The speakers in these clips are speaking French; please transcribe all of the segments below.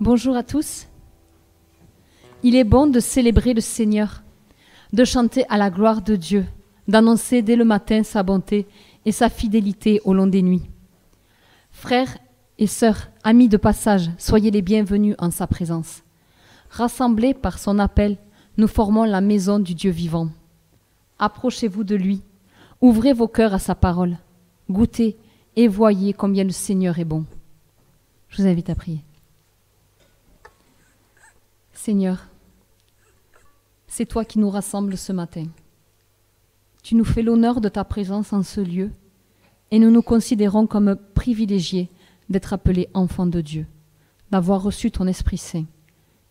Bonjour à tous. Il est bon de célébrer le Seigneur, de chanter à la gloire de Dieu, d'annoncer dès le matin sa bonté et sa fidélité au long des nuits. Frères et sœurs, amis de passage, soyez les bienvenus en sa présence. Rassemblés par son appel, nous formons la maison du Dieu vivant. Approchez-vous de lui, ouvrez vos cœurs à sa parole, goûtez et voyez combien le Seigneur est bon. Je vous invite à prier. Seigneur, c'est toi qui nous rassembles ce matin. Tu nous fais l'honneur de ta présence en ce lieu et nous nous considérons comme privilégiés d'être appelés enfants de Dieu, d'avoir reçu ton Esprit Saint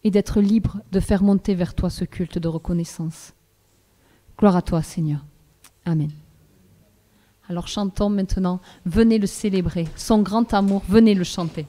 et d'être libres de faire monter vers toi ce culte de reconnaissance. Gloire à toi, Seigneur. Amen. Alors chantons maintenant, venez le célébrer, son grand amour, venez le chanter.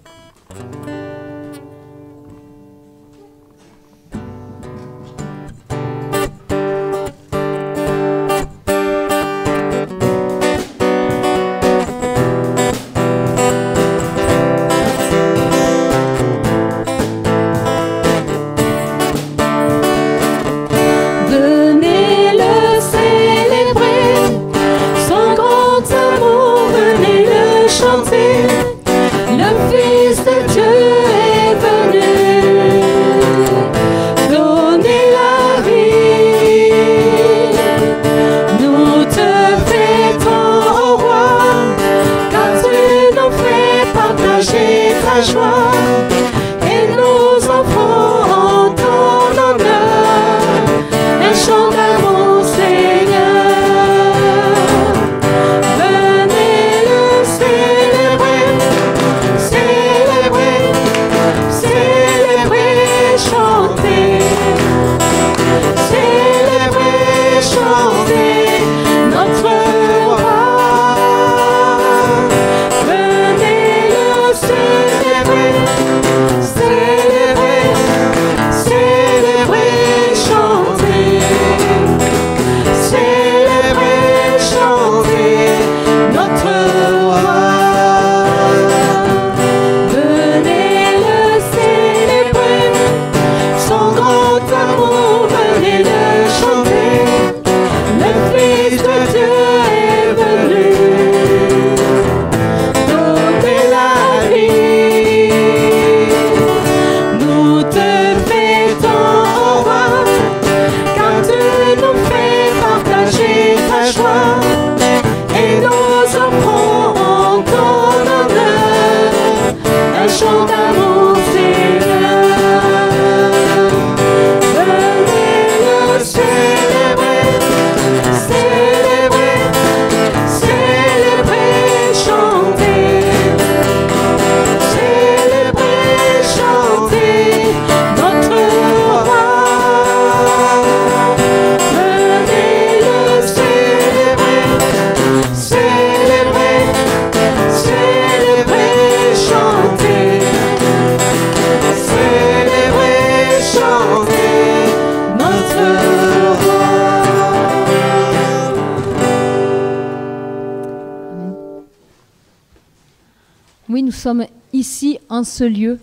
Oui, nous sommes ici en ce lieu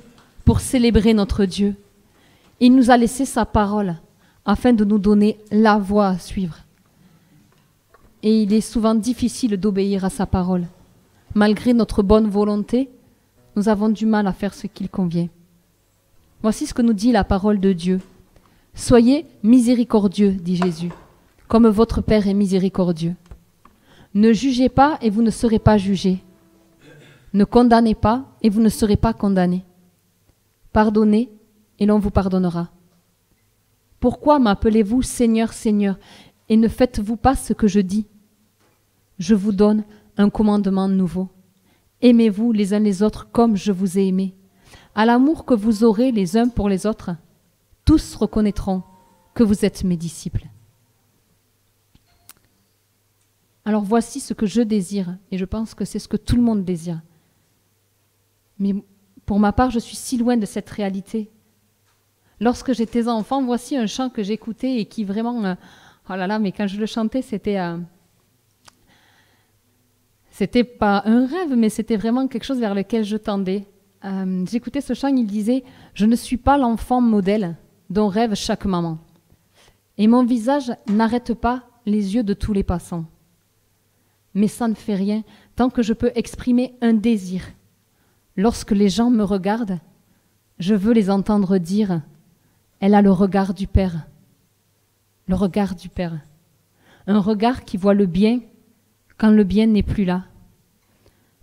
pour célébrer notre Dieu. Il nous a laissé sa parole afin de nous donner la voie à suivre. Et il est souvent difficile d'obéir à sa parole. Malgré notre bonne volonté, nous avons du mal à faire ce qu'il convient. Voici ce que nous dit la parole de Dieu. « Soyez miséricordieux, dit Jésus, comme votre Père est miséricordieux. Ne jugez pas et vous ne serez pas jugés. Ne condamnez pas et vous ne serez pas condamnés. Pardonnez et l'on vous pardonnera. Pourquoi m'appelez-vous Seigneur, Seigneur, et ne faites-vous pas ce que je dis? Je vous donne un commandement nouveau. Aimez-vous les uns les autres comme je vous ai aimés. À l'amour que vous aurez les uns pour les autres, tous reconnaîtront que vous êtes mes disciples. Alors voici ce que je désire, et je pense que c'est ce que tout le monde désire. Mais pour ma part, je suis si loin de cette réalité. Lorsque j'étais enfant, voici un chant que j'écoutais et qui vraiment... oh là là, mais quand je le chantais, c'était pas un rêve, mais c'était vraiment quelque chose vers lequel je tendais. j'écoutais ce chant, il disait « Je ne suis pas l'enfant modèle dont rêve chaque maman. Et mon visage n'arrête pas les yeux de tous les passants. Mais ça ne fait rien tant que je peux exprimer un désir. Lorsque les gens me regardent, je veux les entendre dire « Elle a le regard du Père. » Le regard du Père. Un regard qui voit le bien quand le bien n'est plus là.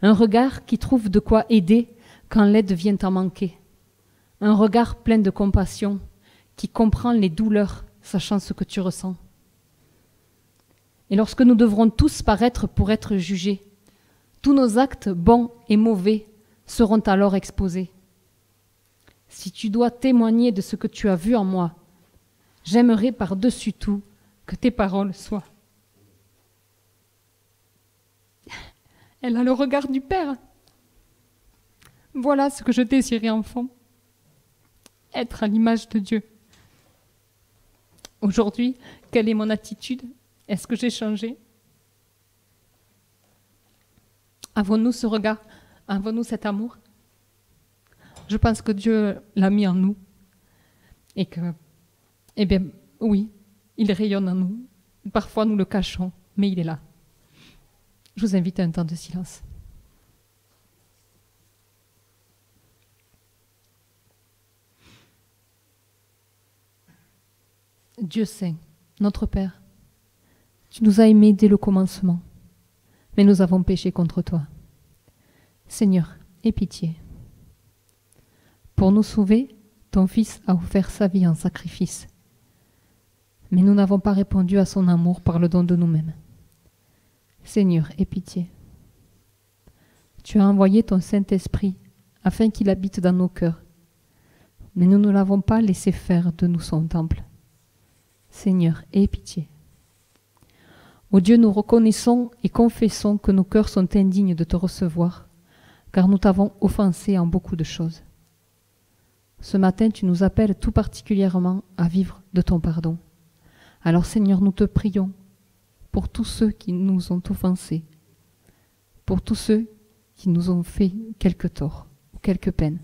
Un regard qui trouve de quoi aider quand l'aide vient à manquer. Un regard plein de compassion qui comprend les douleurs, sachant ce que tu ressens. Et lorsque nous devrons tous paraître pour être jugés, tous nos actes bons et mauvais seront alors exposés. Si tu dois témoigner de ce que tu as vu en moi, j'aimerais par-dessus tout que tes paroles soient. Elle a le regard du Père. Voilà ce que je désirais enfant. Être à l'image de Dieu. Aujourd'hui, quelle est mon attitude? Est-ce que j'ai changé? Avons-nous ce regard? Avons-nous cet amour? Je pense que Dieu l'a mis en nous. Et que, eh bien, oui, il rayonne en nous. Parfois, nous le cachons, mais il est là. Je vous invite à un temps de silence. Dieu saint, notre Père, tu nous as aimés dès le commencement, mais nous avons péché contre toi. Seigneur, aie pitié. Pour nous sauver, ton Fils a offert sa vie en sacrifice, mais nous n'avons pas répondu à son amour par le don de nous-mêmes. Seigneur, aie pitié. Tu as envoyé ton Saint-Esprit afin qu'il habite dans nos cœurs, mais nous ne l'avons pas laissé faire de nous son temple. Seigneur, aie pitié. Ô Dieu, nous reconnaissons et confessons que nos cœurs sont indignes de te recevoir, car nous t'avons offensé en beaucoup de choses. Ce matin, tu nous appelles tout particulièrement à vivre de ton pardon. Alors Seigneur, nous te prions pour tous ceux qui nous ont offensés, pour tous ceux qui nous ont fait quelque tort ou quelque peine,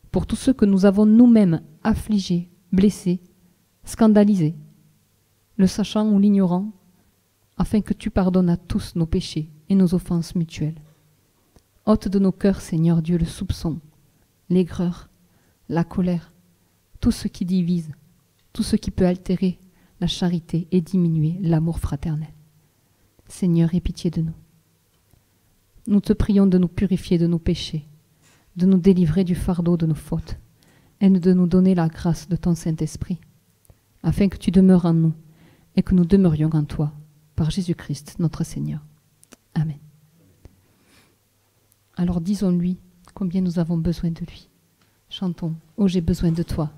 pour tous ceux que nous avons nous-mêmes affligés, blessés, scandalisés, le sachant ou l'ignorant, afin que tu pardonnes à tous nos péchés et nos offenses mutuelles. Ôte de nos cœurs, Seigneur Dieu, le soupçon, l'aigreur, la colère, tout ce qui divise, tout ce qui peut altérer la charité et diminuer l'amour fraternel. Seigneur, aie pitié de nous. Nous te prions de nous purifier de nos péchés, de nous délivrer du fardeau de nos fautes, et de nous donner la grâce de ton Saint-Esprit, afin que tu demeures en nous et que nous demeurions en toi, par Jésus-Christ, notre Seigneur. Amen. Alors disons-lui combien nous avons besoin de lui. Chantons « Oh, j'ai besoin de toi ».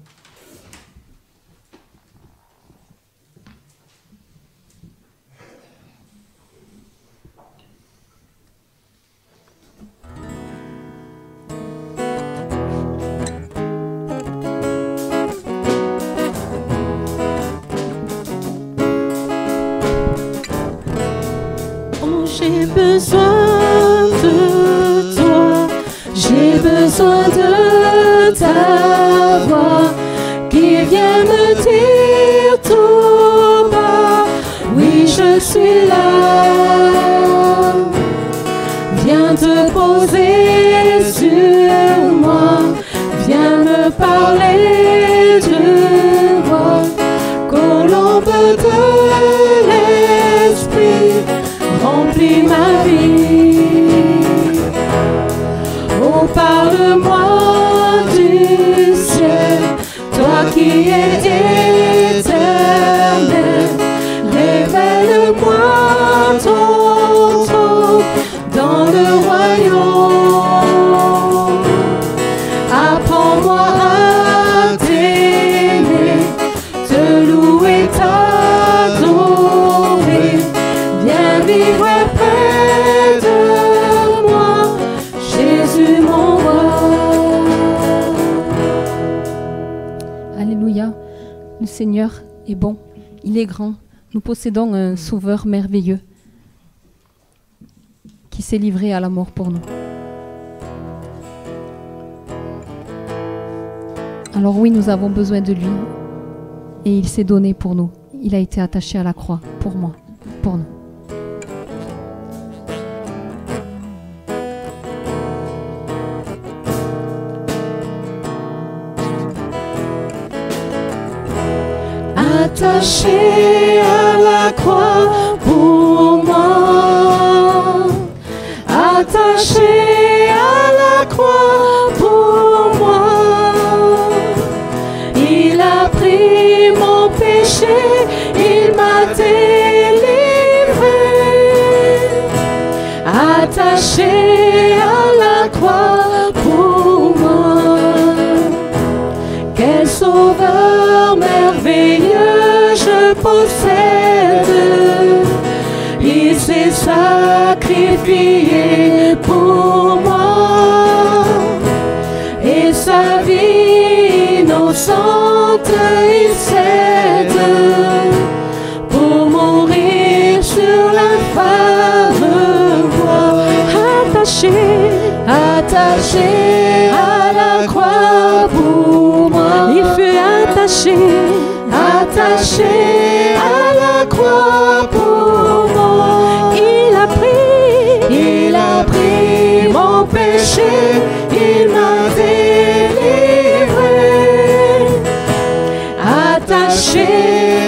J'ai besoin de toi, j'ai besoin de ta voix qui vient me dire tout bas, oui je suis là. Viens te poser sur moi, viens me parler de moi, colombe de l'esprit, remplis ma vie. Oh, parle-moi du ciel, toi qui es éternel. Révèle-moi ton trône dans le royaume. Apprends-moi à t'aimer, te louer, t'adorer. Viens vivre près de moi, Jésus mon roi. Alléluia, le Seigneur est bon, il est grand. Nous possédons un sauveur merveilleux qui s'est livré à la mort pour nous. Alors oui, nous avons besoin de lui et il s'est donné pour nous. Il a été attaché à la croix pour moi, pour nous. Attaché à la croix pour moi, attaché à la croix pour moi, il a pris mon péché, il m'a délivré, attaché à la croix pour moi, quel sauveur merveilleux je possède, il s'est sacrifié pour moi, et sa vie innocente il cède, pour mourir sur l'infâme croix, attaché à la croix pour moi, il fut attaché à la croix pour moi, il a pris mon péché, il m'a délivré, attaché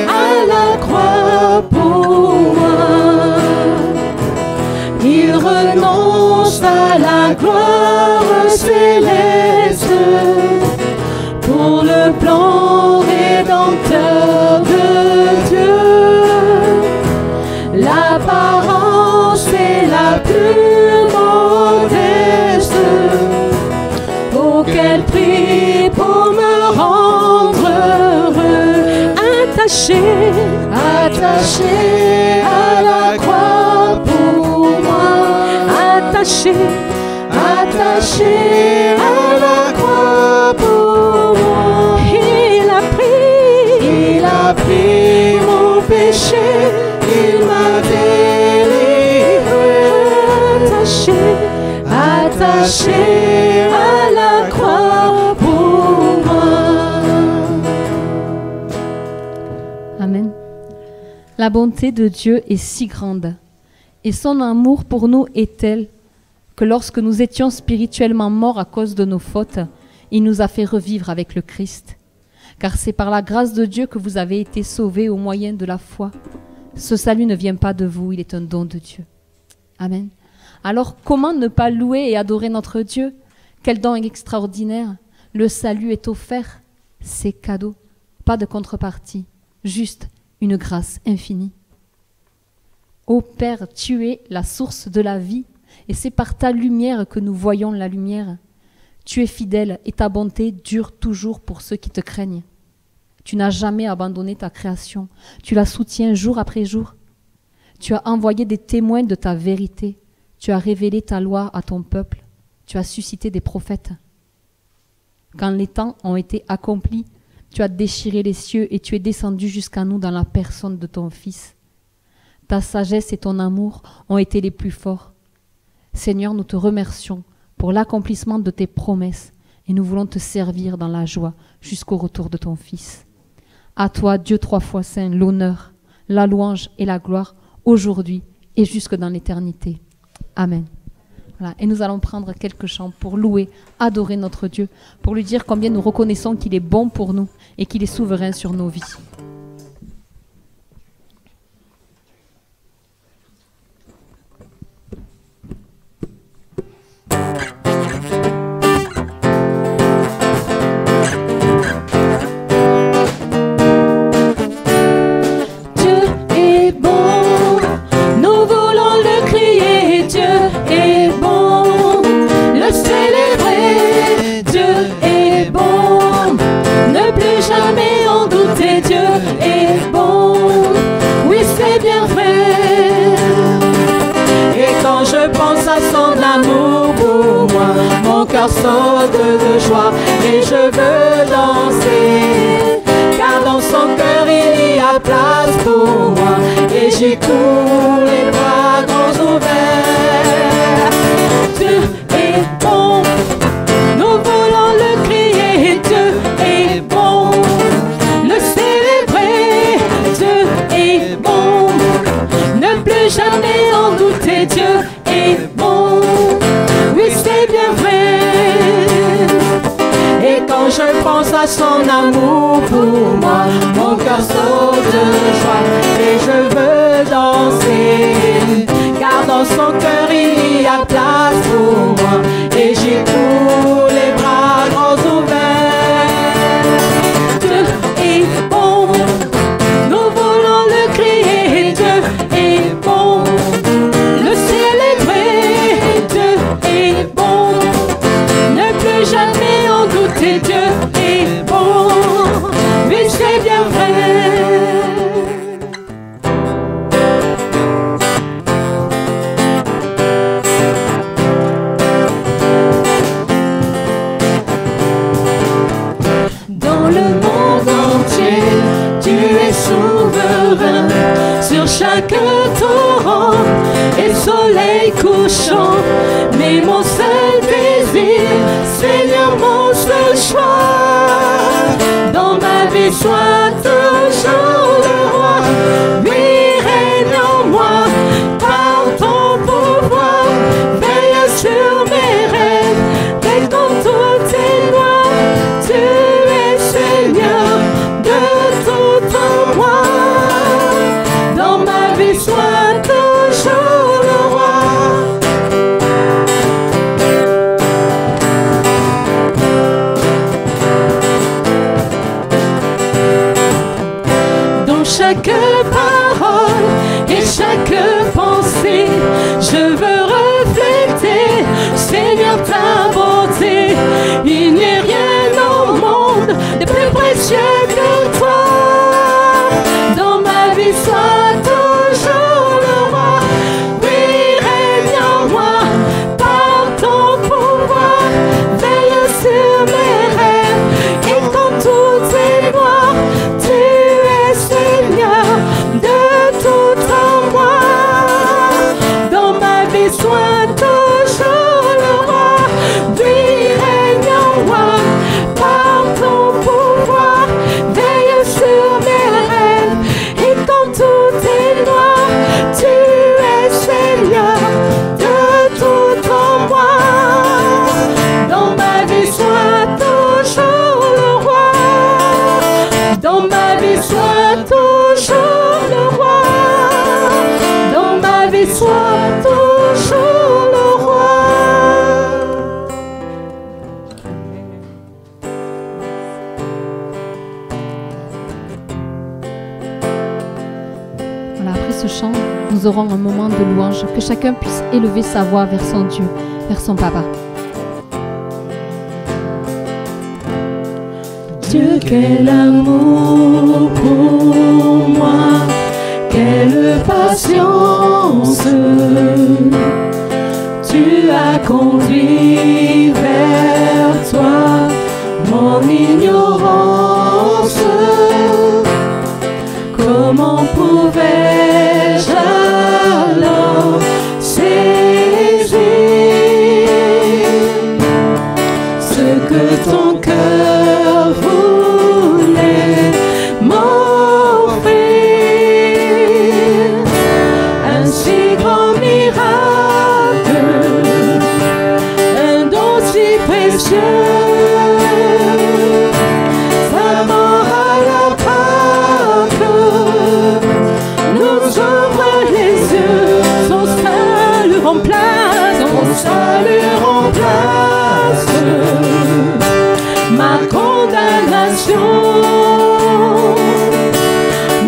à la croix pour moi, il renonce à la gloire céleste pour le plan rédempteur de Dieu. L'apparence est la plus modeste. Oh, quel prix pour me rendre heureux. Attaché à la croix pour moi. Attaché à la croix pour moi. Il a pris mon péché, il m'a délivré, attaché à la croix pour moi. Amen. La bonté de Dieu est si grande et son amour pour nous est tel que lorsque nous étions spirituellement morts à cause de nos fautes, il nous a fait revivre avec le Christ. Car c'est par la grâce de Dieu que vous avez été sauvés au moyen de la foi. Ce salut ne vient pas de vous, il est un don de Dieu. Amen. Alors comment ne pas louer et adorer notre Dieu? Quel don extraordinaire! Le salut est offert, c'est cadeau, pas de contrepartie, juste une grâce infinie. Ô Père, tu es la source de la vie, et c'est par ta lumière que nous voyons la lumière. Tu es fidèle et ta bonté dure toujours pour ceux qui te craignent. Tu n'as jamais abandonné ta création. Tu la soutiens jour après jour. Tu as envoyé des témoins de ta vérité. Tu as révélé ta loi à ton peuple. Tu as suscité des prophètes. Quand les temps ont été accomplis, tu as déchiré les cieux et tu es descendu jusqu'à nous dans la personne de ton Fils. Ta sagesse et ton amour ont été les plus forts. Seigneur, nous te remercions pour l'accomplissement de tes promesses et nous voulons te servir dans la joie jusqu'au retour de ton Fils. À toi, Dieu trois fois saint, l'honneur, la louange et la gloire aujourd'hui et jusque dans l'éternité. Amen. Voilà. Et nous allons prendre quelques chants pour louer, adorer notre Dieu, pour lui dire combien nous reconnaissons qu'il est bon pour nous et qu'il est souverain sur nos vies. Saute de joie et je veux danser, car dans son cœur il y a place pour moi et j'ai tous les bras grands ouverts. Dieu est bon, nous voulons le crier, Dieu est soit son amour pour moi. Mon cœur saute de joie et je veux danser, car dans son cœur il y a place pour moi et j'ai tous les bras grands ouverts. Dieu est bon, nous voulons le crier. Dieu est bon, le ciel est vrai. Dieu est bon, ne plus jamais en douter. Dieu est bon, oui c'est bien vrai. Dans le monde entier, tu es souverain sur chaque torrent et soleil couchant. Mais mon seul désir, Seigneur, mon seul choix, dans ma vie sois toujours le roi. Oui, règne en moi par ton pouvoir, veille sur mes rêves et dans toutes tes lois. Tu es Seigneur de tout en moi, dans ma vie sois toujours le roi. Dans chaque parole et chaque pensée, je veux refléter, Seigneur, ta bonté. Il n'y a rien au monde de plus précieux que toi. Dans ma vie, sois toujours le roi. Oui, règne en moi par ton pouvoir, veille sur mes rêves et dans toutes tes lois. Tu es Seigneur de tout en moi, dans ma vie, sois toujours le roi. Oui, règne en moi par ton pouvoir, veille sur mes rêves et dans toutes tes lois. Tu es Seigneur de tout en moi, dans ma vie, sois toujours le roi. Dans ma vie, sois toujours le roi. Dans ma vie, sois toujours le roi. Voilà, après ce chant, nous aurons un moment de louange, que chacun puisse élever sa voix vers son Dieu, vers son Papa. Dieu, quel amour pour moi, quelle patience. Tu as conduit vers toi mon ignorance. Comment pouvais-je alors saisir ce que ton cœur voulait m'offrir? Un si grand miracle, un don si précieux. Sa mort à la Pâque nous ouvre les yeux. Son salut remplace, ma condamnation.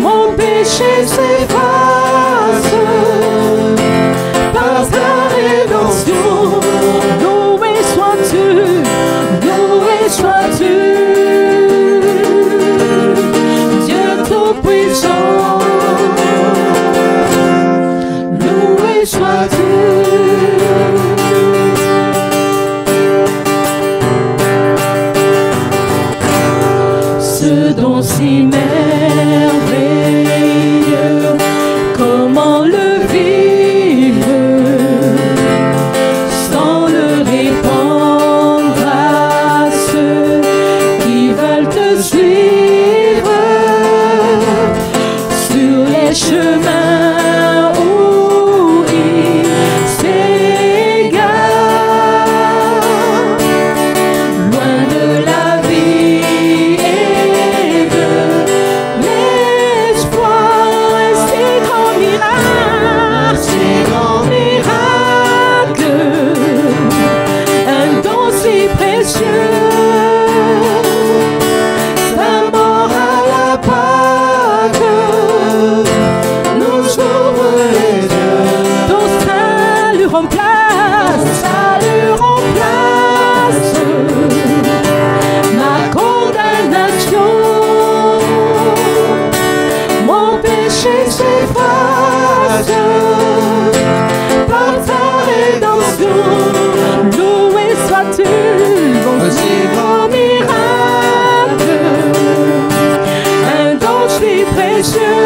Mon péché s'efface par ta rédemption. Loué sois-tu, loué sois-tu, Dieu tout-puissant. Loué sois-tu. précieux. Sa mort à la Pâque nous ouvre les yeux. Ton salut remplace, ma condamnation. Mon péché s'efface par ta rédemption. loué sois-tu, Si grand miracle, un don si précieux.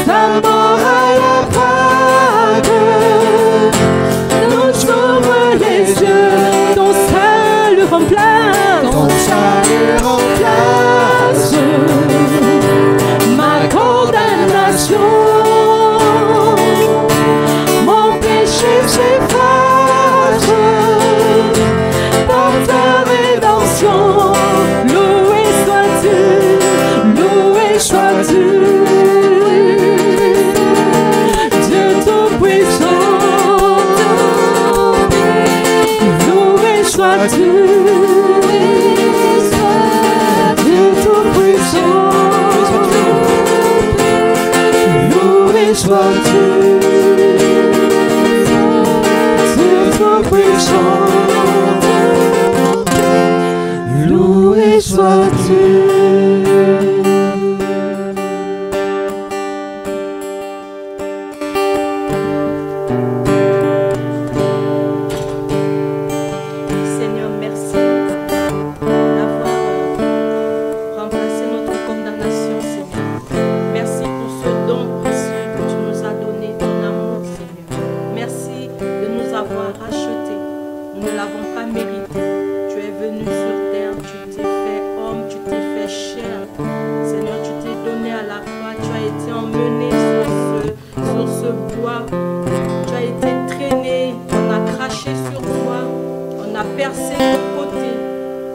Ta mort à la Pâque nous ouvre les yeux. ton salut remplace, Ton salut remplace ma condamnation. Mon péché s'efface par ta rédemption. loué sois-tu, Dieu Tout-Puissant. loué sois-tu, Dieu Tout-Puissant. Loué sois-tu. Dieu Tout-Puissant. Loué sois-tu. Seigneur, merci d'avoir remplacé notre condamnation, Seigneur. Merci pour ce don précieux que tu nous as donné, ton amour, Seigneur. Merci de nous avoir rachetés. Nous ne l'avons pas mérité. Tu es venu sur terre, tu t'es fait homme, tu t'es fait chair. Seigneur, tu t'es donné à la croix, tu as été emmené sur ce bois. Tu as été traîné, on a craché sur toi. On a percé ton côté.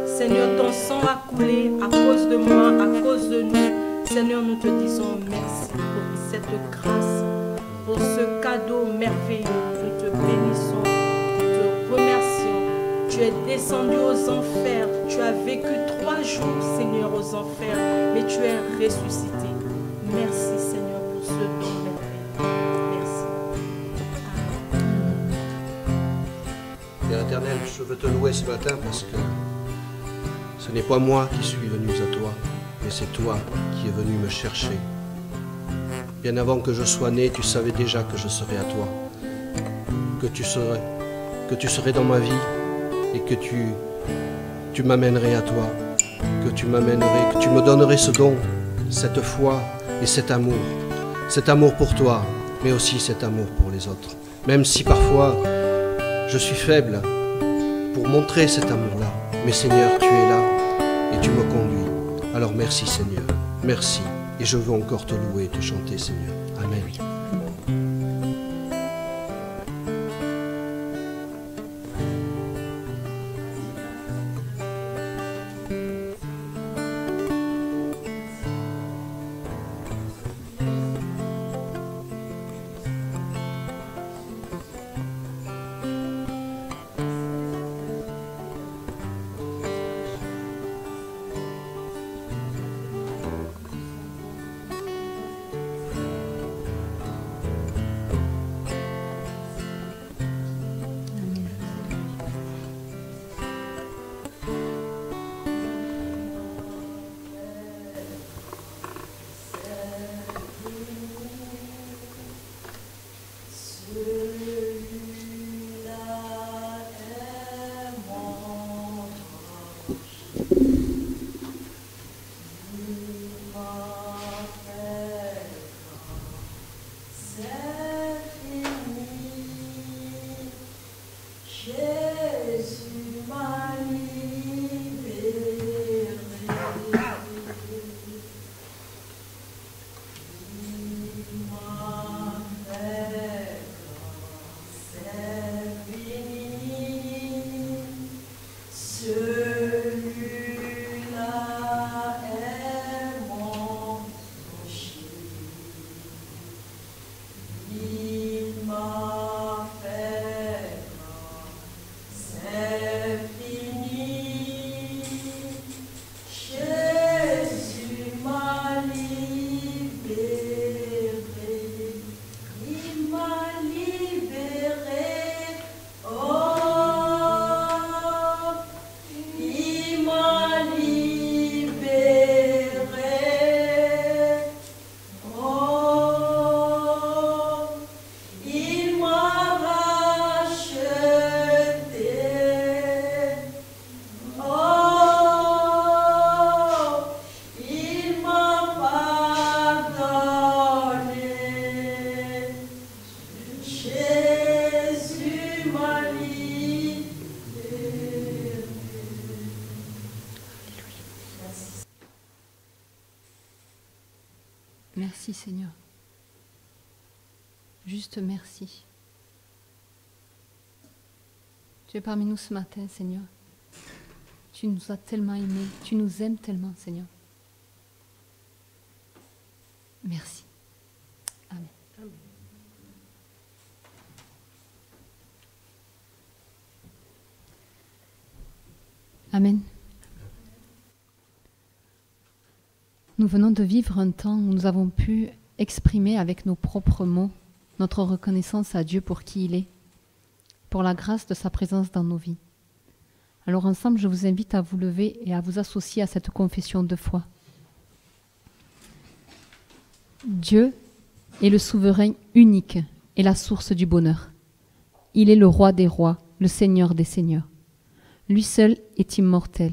Seigneur, ton sang a coulé à cause de moi, à cause de nous. Seigneur, nous te disons merci pour cette grâce, pour ce cadeau merveilleux. Nous te bénissons, nous te remercions. Tu es descendu aux enfers. Tu as vécu 3 jours, Seigneur, aux enfers, mais tu es ressuscité. Merci, Seigneur, pour ce don merveilleux. Merci. Père éternel, je veux te louer ce matin parce que ce n'est pas moi qui suis venu à toi, mais c'est toi qui es venu me chercher. Bien avant que je sois né, tu savais déjà que je serais à toi, que tu serais dans ma vie et que tu m'amènerais à toi, que tu me donnerais ce don, cette foi et cet amour pour toi, mais aussi cet amour pour les autres. Même si parfois je suis faible pour montrer cet amour-là, mais Seigneur, tu es là et tu me conduis. Alors merci Seigneur, merci. Et je veux encore te louer et te chanter Seigneur. Amen. Merci Seigneur. Juste merci. Tu es parmi nous ce matin, Seigneur. Tu nous as tellement aimés, tu nous aimes tellement, Seigneur. Merci. Amen. Amen. Nous venons de vivre un temps où nous avons pu exprimer avec nos propres mots notre reconnaissance à Dieu pour qui il est, pour la grâce de sa présence dans nos vies. Alors ensemble, je vous invite à vous lever et à vous associer à cette confession de foi. Dieu est le souverain unique et la source du bonheur. Il est le roi des rois, le Seigneur des seigneurs. Lui seul est immortel.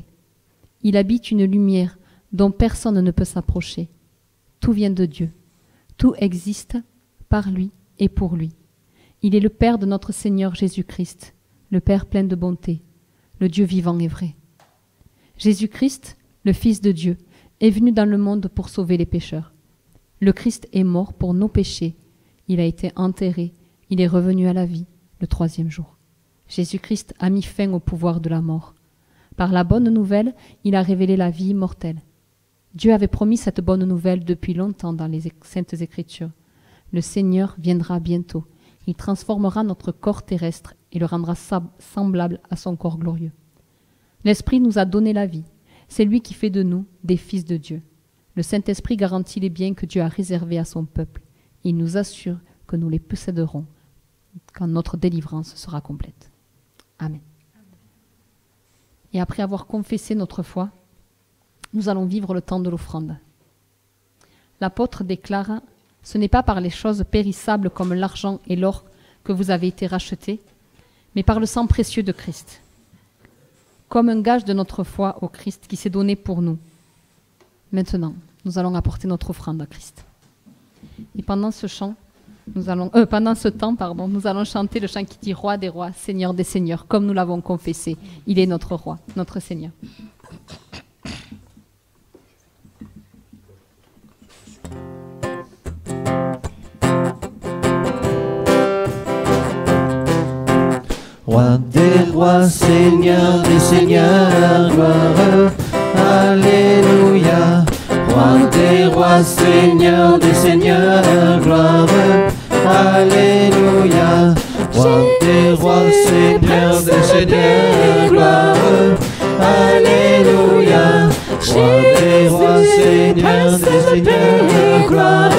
Il habite une lumière dont personne ne peut s'approcher. Tout vient de Dieu. Tout existe par lui et pour lui. Il est le Père de notre Seigneur Jésus-Christ, le Père plein de bonté, le Dieu vivant et vrai. Jésus-Christ, le Fils de Dieu, est venu dans le monde pour sauver les pécheurs. Le Christ est mort pour nos péchés. Il a été enterré. Il est revenu à la vie le 3e jour. Jésus-Christ a mis fin au pouvoir de la mort. Par la bonne nouvelle, il a révélé la vie immortelle. Dieu avait promis cette bonne nouvelle depuis longtemps dans les Saintes Écritures. Le Seigneur viendra bientôt. Il transformera notre corps terrestre et le rendra semblable à son corps glorieux. L'Esprit nous a donné la vie. C'est lui qui fait de nous des fils de Dieu. Le Saint-Esprit garantit les biens que Dieu a réservés à son peuple. Il nous assure que nous les posséderons quand notre délivrance sera complète. Amen. Et après avoir confessé notre foi, nous allons vivre le temps de l'offrande. L'apôtre déclare « Ce n'est pas par les choses périssables comme l'argent et l'or que vous avez été rachetés, mais par le sang précieux de Christ, comme un gage de notre foi au Christ qui s'est donné pour nous. Maintenant, nous allons apporter notre offrande à Christ. » Et pendant ce temps, nous allons chanter le chant qui dit « Roi des rois, Seigneur des seigneurs », comme nous l'avons confessé. Il est notre roi, notre Seigneur. Roi des rois, Seigneur des seigneurs, gloire, alléluia. Roi des rois, Seigneur des seigneurs, gloire, alléluia. Roi des rois, Seigneur des seigneurs, gloire, alléluia. Roi des rois, Seigneur des seigneurs, gloire,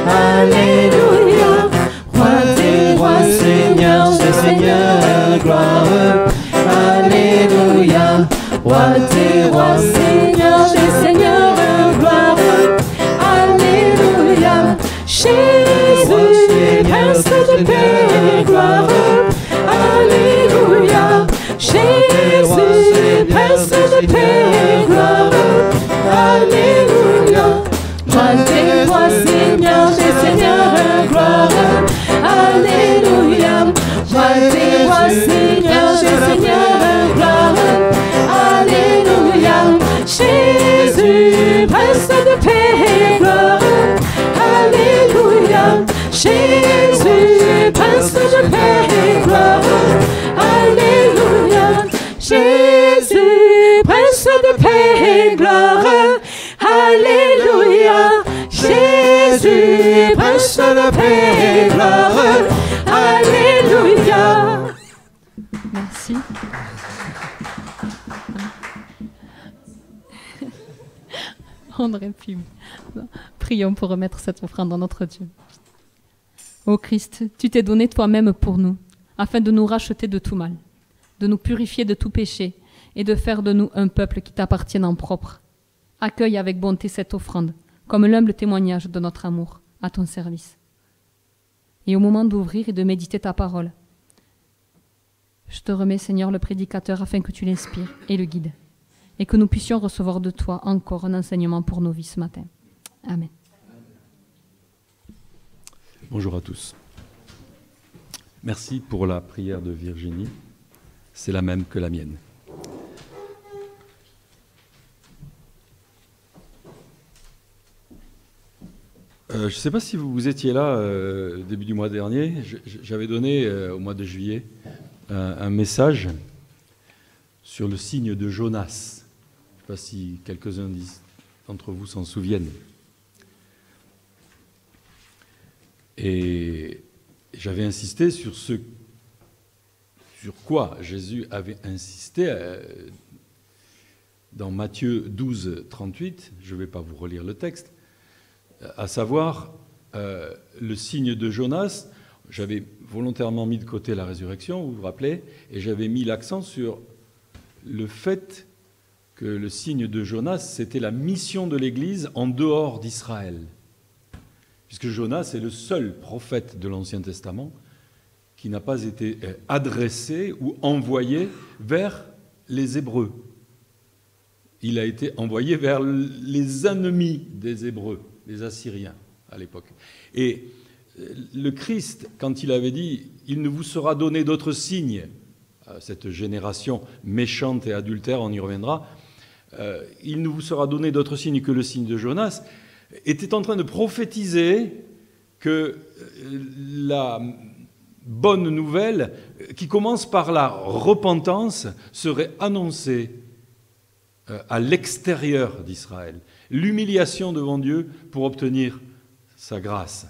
alléluia. Roi des rois, Seigneur des seigneurs, gloire, alléluia. Roi des rois, Seigneur des seigneurs, gloire, alléluia. Jésus, Prince de paix, gloire, alléluia. Jésus, Prince de paix, gloire, alléluia. Roi des rois, Seigneur des seigneurs, gloire, alléluia. Roi des rois, Seigneur des seigneurs, gloire, alléluia. Jésus, Prince de paix, gloire, alléluia. Jésus, Prince de paix, gloire, alléluia. Jésus, Prince de paix, gloire, alléluia. Jésus, Prince de paix, gloire, alléluia. Merci. On aurait pu. Prions pour remettre cette offrande en notre Dieu. Ô Christ, tu t'es donné toi-même pour nous, afin de nous racheter de tout mal, de nous purifier de tout péché et de faire de nous un peuple qui t'appartienne en propre. Accueille avec bonté cette offrande, comme l'humble témoignage de notre amour à ton service. Et au moment d'ouvrir et de méditer ta parole, je te remets, Seigneur, le prédicateur, afin que tu l'inspires et le guides, et que nous puissions recevoir de toi encore un enseignement pour nos vies ce matin. Amen. Bonjour à tous. Merci pour la prière de Virginie. C'est la même que la mienne. Je ne sais pas si vous étiez là début du mois dernier. J'avais donné au mois de juillet un message sur le signe de Jonas. Je ne sais pas si quelques-uns d'entre vous s'en souviennent. Et j'avais insisté sur quoi Jésus avait insisté dans Matthieu 12, 38. Je ne vais pas vous relire le texte. À savoir, le signe de Jonas, j'avais volontairement mis de côté la résurrection, vous vous rappelez, et j'avais mis l'accent sur le fait que le signe de Jonas, c'était la mission de l'Église en dehors d'Israël. Puisque Jonas est le seul prophète de l'Ancien Testament qui n'a pas été adressé ou envoyé vers les Hébreux. Il a été envoyé vers les ennemis des Hébreux, les Assyriens à l'époque. Et le Christ, quand il avait dit « Il ne vous sera donné d'autres signes », cette génération méchante et adultère, on y reviendra, « Il ne vous sera donné d'autres signes que le signe de Jonas », était en train de prophétiser que la bonne nouvelle, qui commence par la repentance, serait annoncée à l'extérieur d'Israël. L'humiliation devant Dieu pour obtenir sa grâce.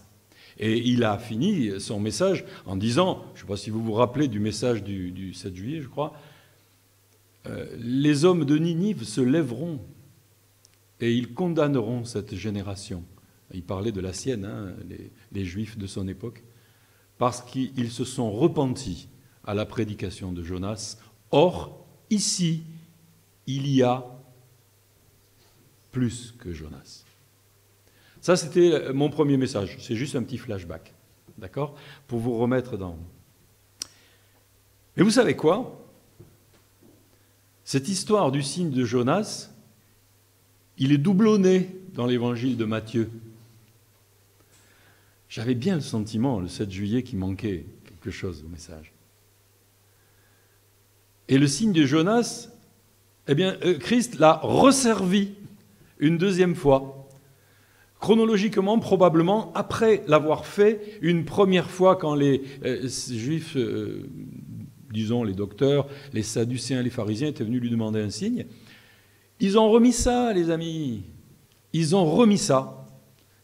Et il a fini son message en disant, je ne sais pas si vous vous rappelez du message du 7 juillet, je crois, les hommes de Ninive se lèveront et ils condamneront cette génération. Il parlait de la sienne, hein, les Juifs de son époque, parce qu'ils se sont repentis à la prédication de Jonas. Or, ici, il y a plus que Jonas. Ça, c'était mon premier message. C'est juste un petit flashback, d'accord ? Pour vous remettre dans... Mais vous savez quoi ? Cette histoire du signe de Jonas, il est doublonné dans l'évangile de Matthieu. J'avais bien le sentiment, le 7 juillet, qu'il manquait quelque chose au message. Et le signe de Jonas, eh bien, Christ l'a resservi une deuxième fois. Chronologiquement, probablement, après l'avoir fait une première fois quand les Juifs, disons les docteurs, les Sadducéens, les pharisiens étaient venus lui demander un signe. Ils ont remis ça, les amis. Ils ont remis ça,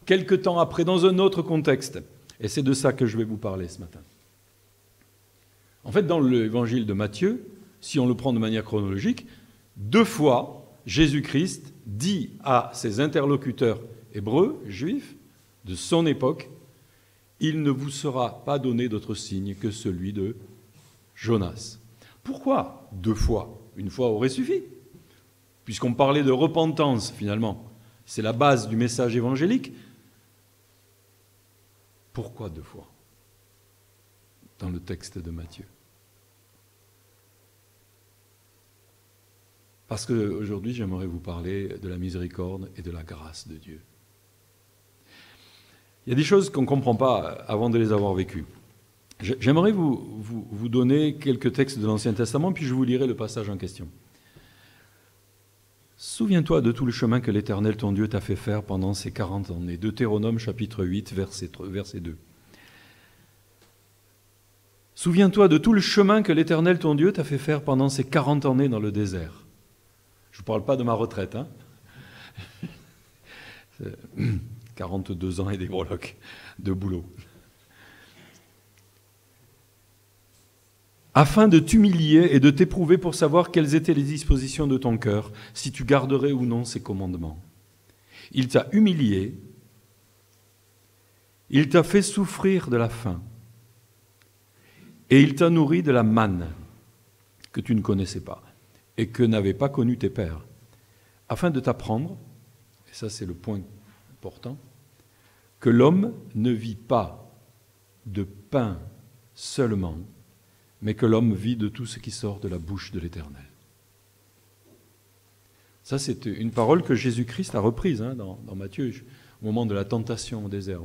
quelque temps après, dans un autre contexte. Et c'est de ça que je vais vous parler ce matin. En fait, dans l'évangile de Matthieu, si on le prend de manière chronologique, 2 fois, Jésus-Christ dit à ses interlocuteurs hébreux, juifs, de son époque, « Il ne vous sera pas donné d'autre signe que celui de Jonas. » Pourquoi 2 fois ? Une fois aurait suffi, puisqu'on parlait de repentance, finalement. C'est la base du message évangélique. Pourquoi 2 fois dans le texte de Matthieu ? Parce qu'aujourd'hui, j'aimerais vous parler de la miséricorde et de la grâce de Dieu. Il y a des choses qu'on ne comprend pas avant de les avoir vécues. J'aimerais vous donner quelques textes de l'Ancien Testament, puis je vous lirai le passage en question. Souviens-toi de tout le chemin que l'Éternel, ton Dieu, t'a fait faire pendant ces 40 années. Deutéronome, chapitre 8, verset 2. Souviens-toi de tout le chemin que l'Éternel, ton Dieu, t'a fait faire pendant ces 40 années dans le désert. Je ne parle pas de ma retraite, hein. 42 ans et des breloques de boulot. Afin de t'humilier et de t'éprouver pour savoir quelles étaient les dispositions de ton cœur, si tu garderais ou non ses commandements. Il t'a humilié, il t'a fait souffrir de la faim, et il t'a nourri de la manne que tu ne connaissais pas et que n'avaient pas connu tes pères, afin de t'apprendre, et ça c'est le point important, que l'homme ne vit pas de pain seulement, mais que l'homme vit de tout ce qui sort de la bouche de l'Éternel. Ça, c'est une parole que Jésus-Christ a reprise dans Matthieu, au moment de la tentation au désert.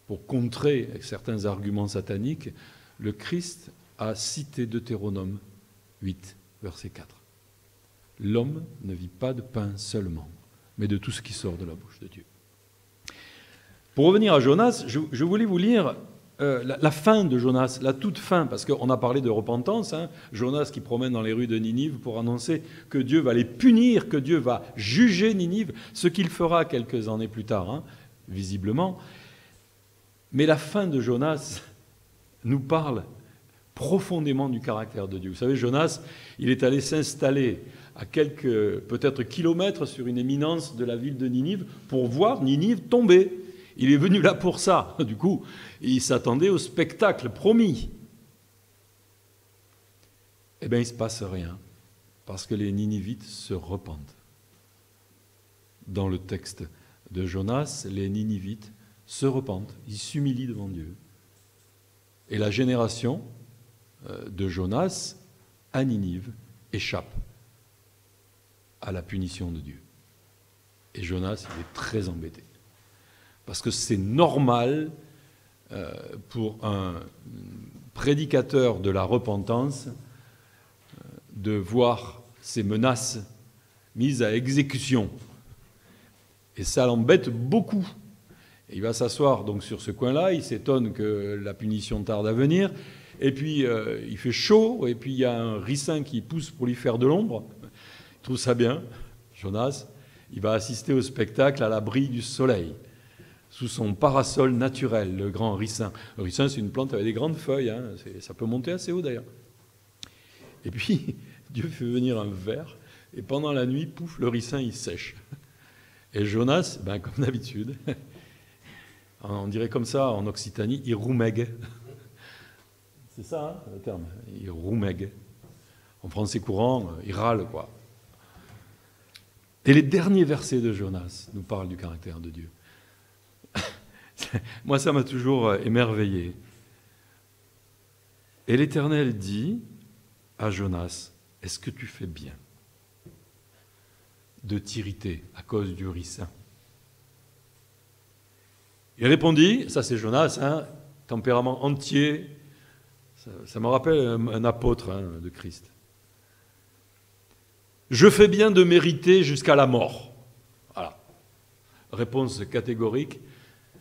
Pour contrer certains arguments sataniques, le Christ a cité Deutéronome 8, verset 4. L'homme ne vit pas de pain seulement, mais de tout ce qui sort de la bouche de Dieu. Pour revenir à Jonas, je voulais vous lire la fin de Jonas, la toute fin, parce qu'on a parlé de repentance, hein, Jonas qui promène dans les rues de Ninive pour annoncer que Dieu va les punir, que Dieu va juger Ninive, ce qu'il fera quelques années plus tard, hein, visiblement. Mais la fin de Jonas nous parle profondément du caractère de Dieu. Vous savez, Jonas, il est allé s'installer à quelques, peut-être kilomètres sur une éminence de la ville de Ninive pour voir Ninive tomber. Il est venu là pour ça. Du coup, il s'attendait au spectacle promis. Eh bien, il ne se passe rien, parce que les Ninivites se repentent. Dans le texte de Jonas, les Ninivites se repentent, ils s'humilient devant Dieu. Et la génération de Jonas à Ninive échappe à la punition de Dieu. Et Jonas, il est très embêté. Parce que c'est normal pour un prédicateur de la repentance de voir ses menaces mises à exécution. Et ça l'embête beaucoup. Et il va s'asseoir donc sur ce coin-là, il s'étonne que la punition tarde à venir, et puis il fait chaud, et puis il y a un ricin qui pousse pour lui faire de l'ombre. Il trouve ça bien, Jonas. Il va assister au spectacle à l'abri du soleil, sous son parasol naturel, le grand ricin. Le ricin, c'est une plante avec des grandes feuilles, hein, ça peut monter assez haut d'ailleurs. Et puis, Dieu fait venir un ver, et pendant la nuit, pouf, le ricin, il sèche. Et Jonas, ben, comme d'habitude, on dirait comme ça en Occitanie, il roumègue. C'est ça, hein, le terme, il roumègue. En français courant, il râle, quoi. Et les derniers versets de Jonas nous parlent du caractère de Dieu. Moi, ça m'a toujours émerveillé. Et l'Éternel dit à Jonas, « Est-ce que tu fais bien de t'irriter à cause du ricin ?» Il répondit, ça c'est Jonas, hein, tempérament entier, ça me rappelle un apôtre, hein, de Christ. « Je fais bien de mériter jusqu'à la mort. » Voilà. Réponse catégorique.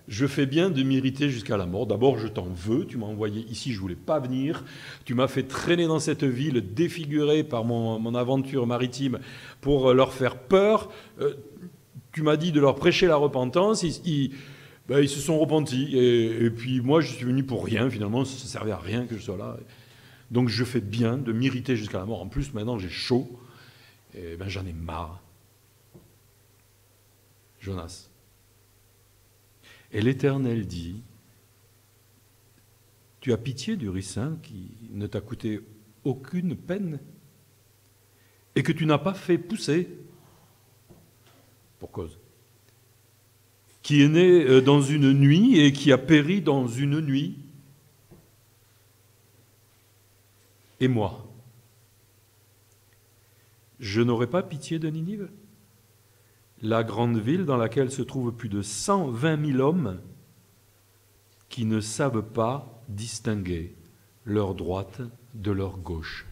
Je fais bien de m'irriter jusqu'à la mort. D'abord, je t'en veux. Tu m'as envoyé ici, je ne voulais pas venir. Tu m'as fait traîner dans cette ville, défigurée par mon aventure maritime pour leur faire peur. Tu m'as dit de leur prêcher la repentance. Ils se sont repentis. Et puis moi, je suis venu pour rien. Finalement, ça ne servait à rien que je sois là. Donc, je fais bien de m'irriter jusqu'à la mort. En plus, maintenant, j'ai chaud. Et ben, j'en ai marre. Jonas. Et l'Éternel dit, tu as pitié du ricin qui ne t'a coûté aucune peine et que tu n'as pas fait pousser, pour cause, qui est né dans une nuit et qui a péri dans une nuit. Et moi, je n'aurai pas pitié de Ninive, la grande ville dans laquelle se trouvent plus de 120 000 hommes qui ne savent pas distinguer leur droite de leur gauche,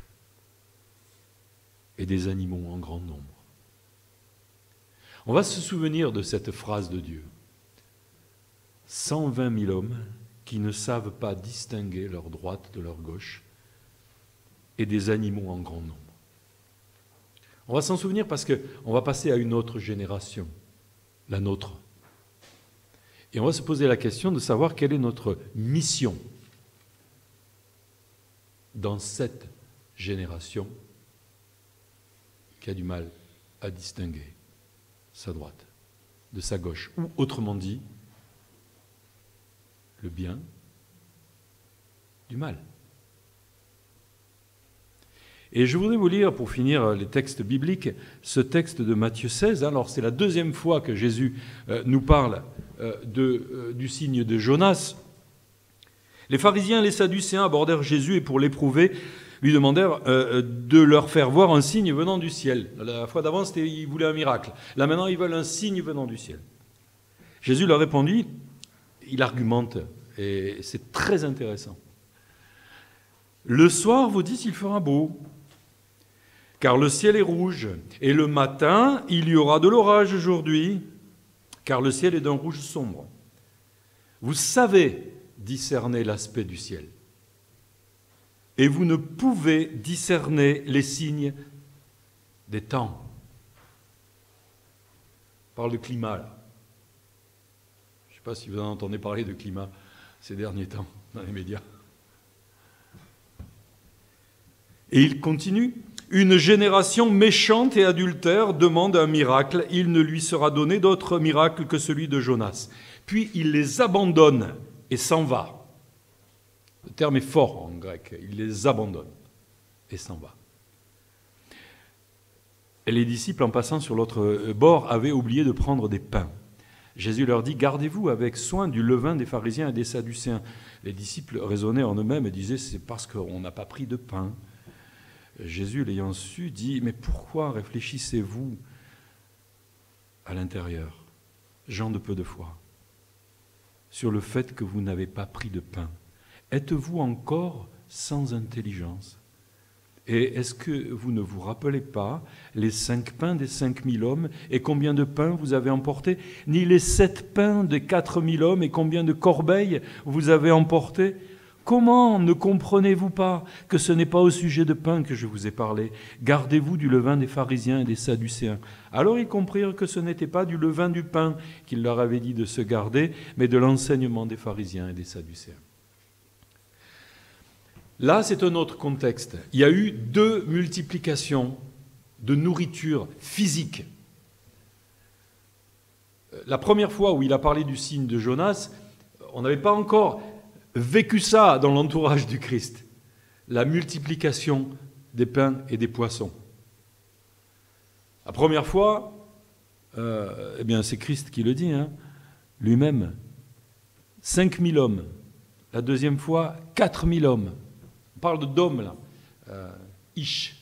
et des animaux en grand nombre. On va se souvenir de cette phrase de Dieu. 120 000 hommes qui ne savent pas distinguer leur droite de leur gauche, et des animaux en grand nombre. On va s'en souvenir parce qu'on va passer à une autre génération, la nôtre. Et on va se poser la question de savoir quelle est notre mission dans cette génération qui a du mal à distinguer sa droite de sa gauche. Ou autrement dit, le bien du mal. Et je voudrais vous lire, pour finir les textes bibliques, ce texte de Matthieu 16. Alors, c'est la deuxième fois que Jésus nous parle du signe de Jonas. Les pharisiens et les sadducéens abordèrent Jésus et pour l'éprouver, lui demandèrent de leur faire voir un signe venant du ciel. La fois d'avant, ils voulaient un miracle. Là, maintenant, ils veulent un signe venant du ciel. Jésus leur répondit, il argumente, et c'est très intéressant. Le soir, vous dites, il fera beau, car le ciel est rouge, et le matin, il y aura de l'orage aujourd'hui, car le ciel est d'un rouge sombre. Vous savez discerner l'aspect du ciel. Et vous ne pouvez discerner les signes des temps. On parle de climat, là. Je ne sais pas si vous en entendez parler de climat ces derniers temps dans les médias. Et il continue. Une génération méchante et adultère demande un miracle. Il ne lui sera donné d'autre miracle que celui de Jonas. Puis il les abandonne et s'en va. Le terme est fort en grec. Il les abandonne et s'en va. Et les disciples, en passant sur l'autre bord, avaient oublié de prendre des pains. Jésus leur dit, gardez-vous avec soin du levain des pharisiens et des sadducéens. Les disciples raisonnaient en eux-mêmes et disaient, c'est parce qu'on n'a pas pris de pain. Jésus, l'ayant su, dit, mais pourquoi réfléchissez-vous à l'intérieur, gens de peu de foi, sur le fait que vous n'avez pas pris de pain? Êtes-vous encore sans intelligence? Et est-ce que vous ne vous rappelez pas les 5 pains des 5000 hommes et combien de pains vous avez emporté? Ni les 7 pains des 4000 hommes et combien de corbeilles vous avez emporté? Comment ne comprenez-vous pas que ce n'est pas au sujet de pain que je vous ai parlé? Gardez-vous du levain des pharisiens et des sadducéens. Alors ils comprirent que ce n'était pas du levain du pain qu'il leur avait dit de se garder, mais de l'enseignement des pharisiens et des sadducéens. Là, c'est un autre contexte. Il y a eu 2 multiplications de nourriture physique. La première fois où il a parlé du signe de Jonas, on n'avait pas encore vécu ça dans l'entourage du Christ, la multiplication des pains et des poissons. La première fois, eh bien c'est Christ qui le dit, lui-même, 5000 hommes. La deuxième fois, 4000 hommes. On parle d'hommes là, ish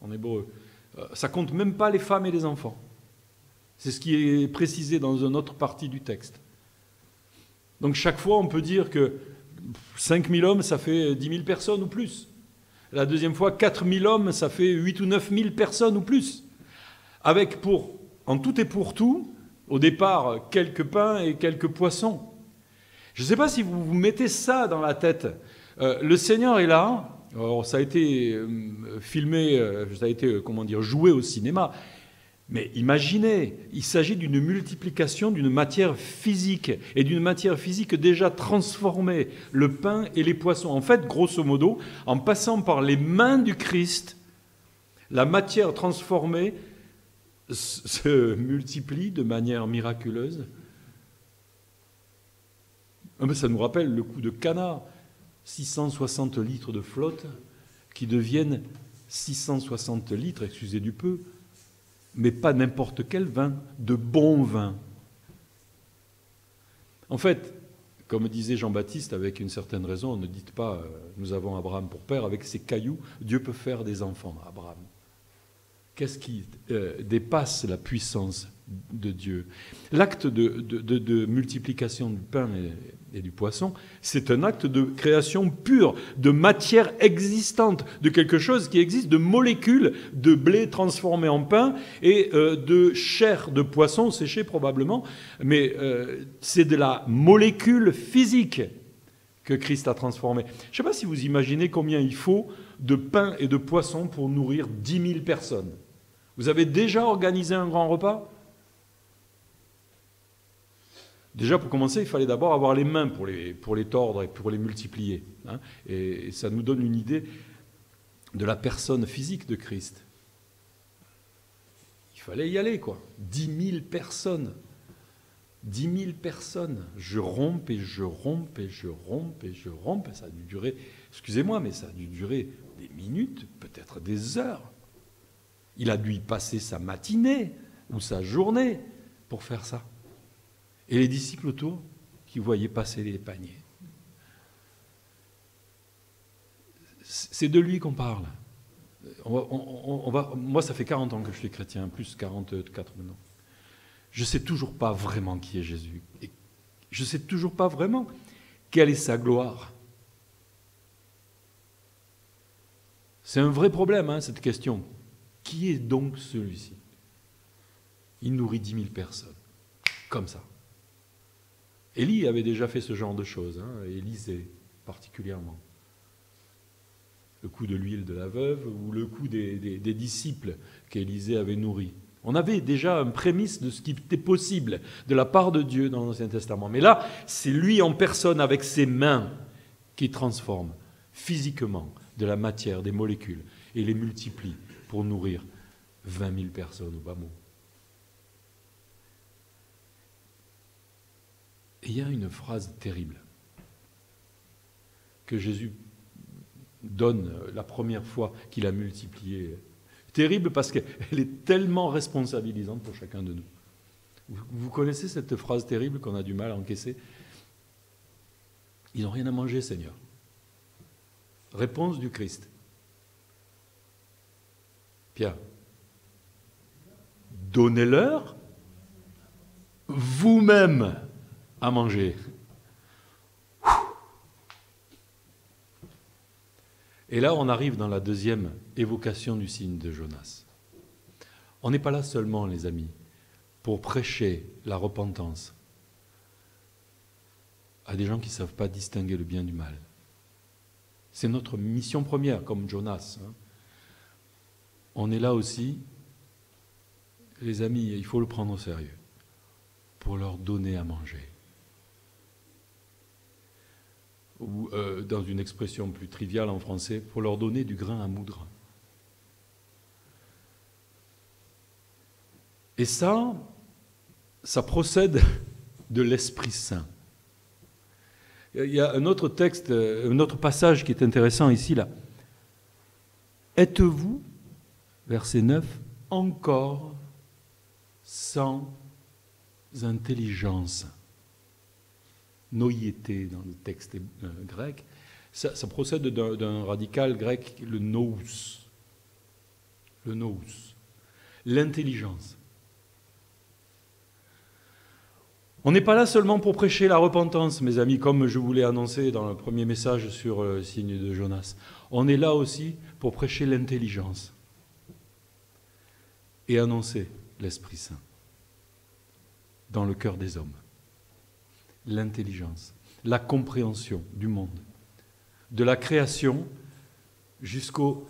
en hébreu. Ça compte même pas les femmes et les enfants. C'est ce qui est précisé dans une autre partie du texte. Donc chaque fois, on peut dire que 5000 hommes, ça fait 10 000 personnes ou plus. La deuxième fois, 4000 hommes, ça fait 8 ou 9 000 personnes ou plus. Avec en tout et pour tout, au départ, quelques pains et quelques poissons. Je ne sais pas si vous vous mettez ça dans la tête. Le Seigneur est là. Alors, ça a été filmé, ça a été, joué au cinéma. Mais imaginez, il s'agit d'une multiplication d'une matière physique, et d'une matière physique déjà transformée, le pain et les poissons. En fait, grosso modo, en passant par les mains du Christ, la matière transformée se multiplie de manière miraculeuse. Ça nous rappelle le coup de Cana, 660 litres de flotte qui deviennent 660 litres, excusez du peu, mais pas n'importe quel vin, de bon vin. En fait, comme disait Jean-Baptiste, avec une certaine raison, ne dites pas « nous avons Abraham pour père, avec ses cailloux, Dieu peut faire des enfants, Abraham ». Qu'est-ce qui dépasse la puissance de Dieu? L'acte de multiplication du pain et du poisson, c'est un acte de création pure, de matière existante, de quelque chose qui existe, de molécules de blé transformé en pain et de chair de poisson séchée probablement, mais c'est de la molécule physique que Christ a transformée. Je ne sais pas si vous imaginez combien il faut de pain et de poisson pour nourrir 10 000 personnes. Vous avez déjà organisé un grand repas ? Déjà, pour commencer, il fallait d'abord avoir les mains pour les tordre et pour les multiplier. Et ça nous donne une idée de la personne physique de Christ. Il fallait y aller, quoi. 10 000 personnes. 10 000 personnes. Je rompe et je rompe et je rompe et je rompe. Ça a dû durer, excusez-moi, mais ça a dû durer des minutes, peut-être des heures. Il a dû y passer sa matinée ou sa journée pour faire ça. Et les disciples autour qui voyaient passer les paniers. C'est de lui qu'on parle. Moi, ça fait 40 ans que je suis chrétien, plus 44 maintenant. Je ne sais toujours pas vraiment qui est Jésus. Et je ne sais toujours pas vraiment quelle est sa gloire. C'est un vrai problème, cette question. Qui est donc celui-ci? Il nourrit 10 000 personnes, comme ça. Élie avait déjà fait ce genre de choses, Élisée particulièrement. Le coup de l'huile de la veuve ou le coup des disciples qu'Élisée avait nourris. On avait déjà un prémisse de ce qui était possible de la part de Dieu dans l'Ancien Testament. Mais là, c'est lui en personne avec ses mains qui transforme physiquement de la matière, des molécules, et les multiplie pour nourrir 20 000 personnes au bas mot. Et il y a une phrase terrible que Jésus donne la première fois qu'il a multiplié. Terrible parce qu'elle est tellement responsabilisante pour chacun de nous. Vous connaissez cette phrase terrible qu'on a du mal à encaisser? Ils n'ont rien à manger, Seigneur. Réponse du Christ. Pierre, donnez-leur vous-même à manger. Et là, on arrive dans la deuxième évocation du signe de Jonas. On n'est pas là seulement, les amis, pour prêcher la repentance à des gens qui ne savent pas distinguer le bien du mal. C'est notre mission première, comme Jonas. On est là aussi, les amis, il faut le prendre au sérieux, pour leur donner à manger. Ou dans une expression plus triviale en français, pour leur donner du grain à moudre. Et ça procède de l'Esprit Saint. Il y a un autre texte, un autre passage qui est intéressant ici, là. Êtes-vous, verset 9, encore sans intelligence? Noïété dans le texte grec, ça procède d'un radical grec, le nous. Le nous. L'intelligence. On n'est pas là seulement pour prêcher la repentance, mes amis, comme je vous l'ai annoncé dans le premier message sur le signe de Jonas. On est là aussi pour prêcher l'intelligence et annoncer l'Esprit Saint dans le cœur des hommes. L'intelligence, la compréhension du monde, de la création jusqu'au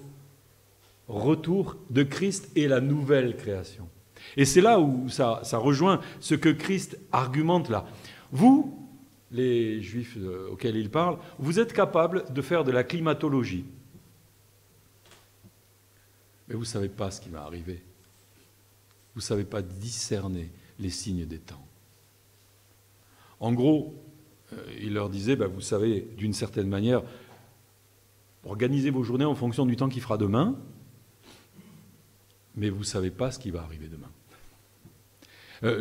retour de Christ et la nouvelle création. Et c'est là où ça rejoint ce que Christ argumente là. Vous, les Juifs auxquels il parle, vous êtes capables de faire de la climatologie. Mais vous ne savez pas ce qui va arriver. Vous ne savez pas discerner les signes des temps. En gros, il leur disait, vous savez, d'une certaine manière, organisez vos journées en fonction du temps qu'il fera demain, mais vous ne savez pas ce qui va arriver demain.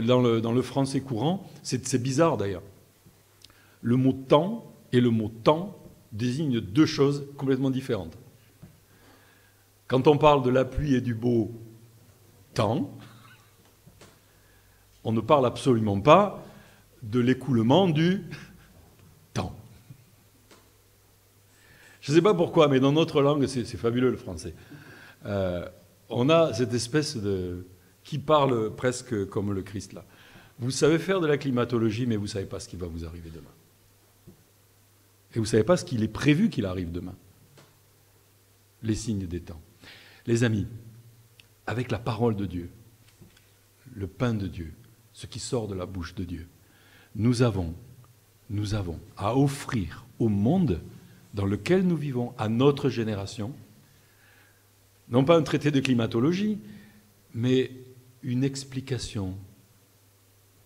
Dans le français courant, c'est bizarre d'ailleurs. Le mot « temps » et le mot « temps » désignent deux choses complètement différentes. Quand on parle de la pluie et du beau temps, on ne parle absolument pas de l'écoulement du temps. Je ne sais pas pourquoi, mais dans notre langue, c'est fabuleux le français. On a cette espèce de... qui parle presque comme le Christ là. Vous savez faire de la climatologie, mais vous ne savez pas ce qui va vous arriver demain. Et vous ne savez pas ce qu'il est prévu qu'il arrive demain. Les signes des temps. Les amis, avec la parole de Dieu, le pain de Dieu, ce qui sort de la bouche de Dieu, nous avons à offrir au monde dans lequel nous vivons, à notre génération, non pas un traité de climatologie, mais une explication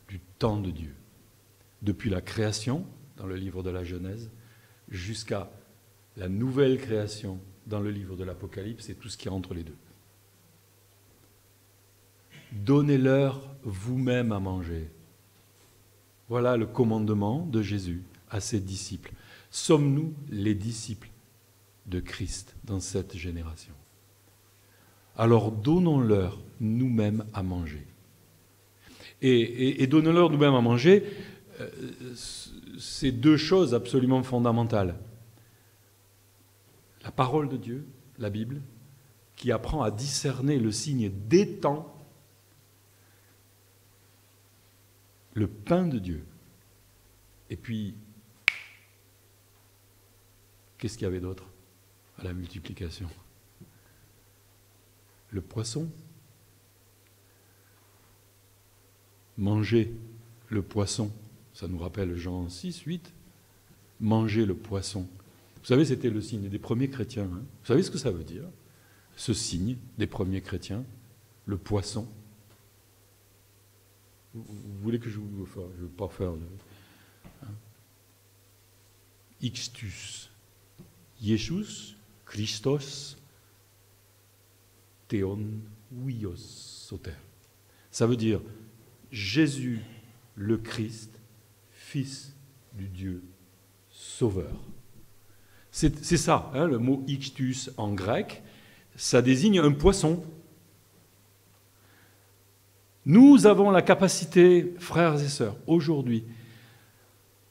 du temps de Dieu, depuis la création, dans le livre de la Genèse, jusqu'à la nouvelle création, dans le livre de l'Apocalypse, et tout ce qui est entre les deux. Donnez-leur vous-même à manger. Voilà le commandement de Jésus à ses disciples. Sommes-nous les disciples de Christ dans cette génération? Alors donnons-leur nous-mêmes à manger. Et donnons-leur nous-mêmes à manger, c'est deux choses absolument fondamentales. La parole de Dieu, la Bible, qui apprend à discerner le signe des temps, le pain de Dieu, Et puis, qu'est-ce qu'il y avait d'autre à la multiplication? Le poisson. Manger le poisson, ça nous rappelle Jean 6, 8. Manger le poisson. Vous savez, c'était le signe des premiers chrétiens. Hein. Vous savez ce que ça veut dire, ce signe des premiers chrétiens, le poisson? Vous voulez que je vous fasse? Je ne veux pas faire le... Hein. Ixtus. Iesous, Christos, Theon, Huios, Soter. Ça veut dire Jésus, le Christ, Fils du Dieu Sauveur. C'est ça, hein, le mot ixtus en grec, ça désigne un poisson. Nous avons la capacité, frères et sœurs, aujourd'hui,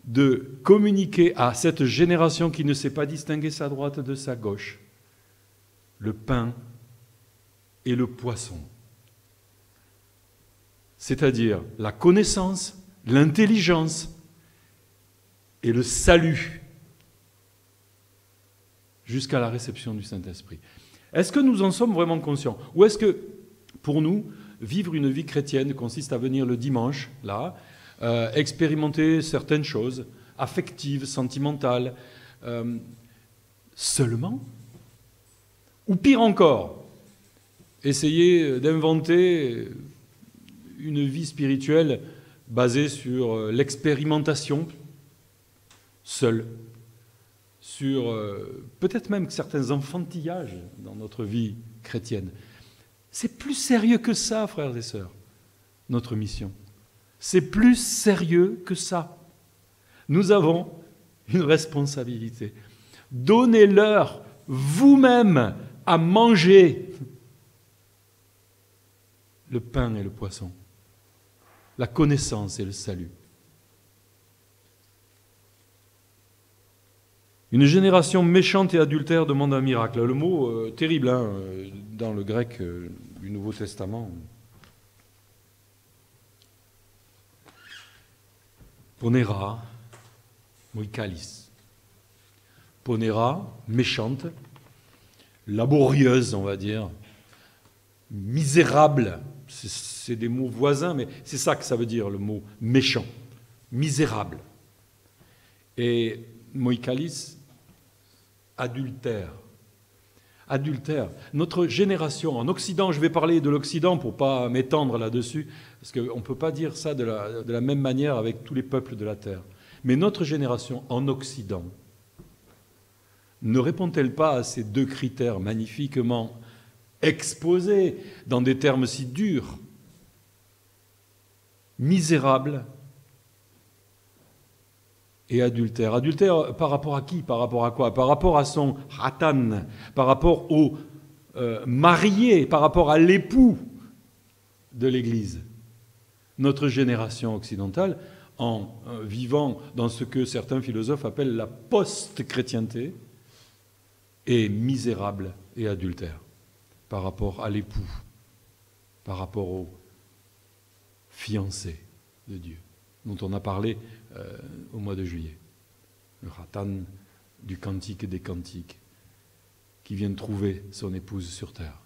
de communiquer à cette génération qui ne sait pas distinguer sa droite de sa gauche, le pain et le poisson. C'est-à-dire la connaissance, l'intelligence et le salut jusqu'à la réception du Saint-Esprit. Est-ce que nous en sommes vraiment conscients? Ou est-ce que, pour nous, vivre une vie chrétienne consiste à venir le dimanche, là, expérimenter certaines choses, affectives, sentimentales, seulement? Ou pire encore, essayer d'inventer une vie spirituelle basée sur l'expérimentation seule, sur peut-être même certains enfantillages dans notre vie chrétienne. C'est plus sérieux que ça, frères et sœurs, notre mission. C'est plus sérieux que ça. Nous avons une responsabilité. Donnez-leur vous-même à manger le pain et le poisson, la connaissance et le salut. Une génération méchante et adultère demande un miracle. Le mot terrible hein, dans le grec du Nouveau Testament. Ponera, moikalis. Ponera, méchante, laborieuse, on va dire, misérable. C'est des mots voisins, mais c'est ça que ça veut dire, le mot méchant, misérable. Et moikalis, adultère. Adultère. Notre génération, en Occident, je vais parler de l'Occident pour ne pas m'étendre là-dessus, parce qu'on ne peut pas dire ça de la même manière avec tous les peuples de la Terre. Mais notre génération, en Occident, ne répond-elle pas à ces deux critères magnifiquement exposés dans des termes si durs? Misérable et adultère. Adultère par rapport à qui? Par rapport à quoi? Par rapport à son hatan, par rapport au marié, par rapport à l'époux de l'Église. Notre génération occidentale, en vivant dans ce que certains philosophes appellent la post-chrétienté, est misérable et adultère par rapport à l'époux, par rapport au fiancé de Dieu, dont on a parlé au mois de juillet. Le Hatan du Cantique des Cantiques, qui vient de trouver son épouse sur terre.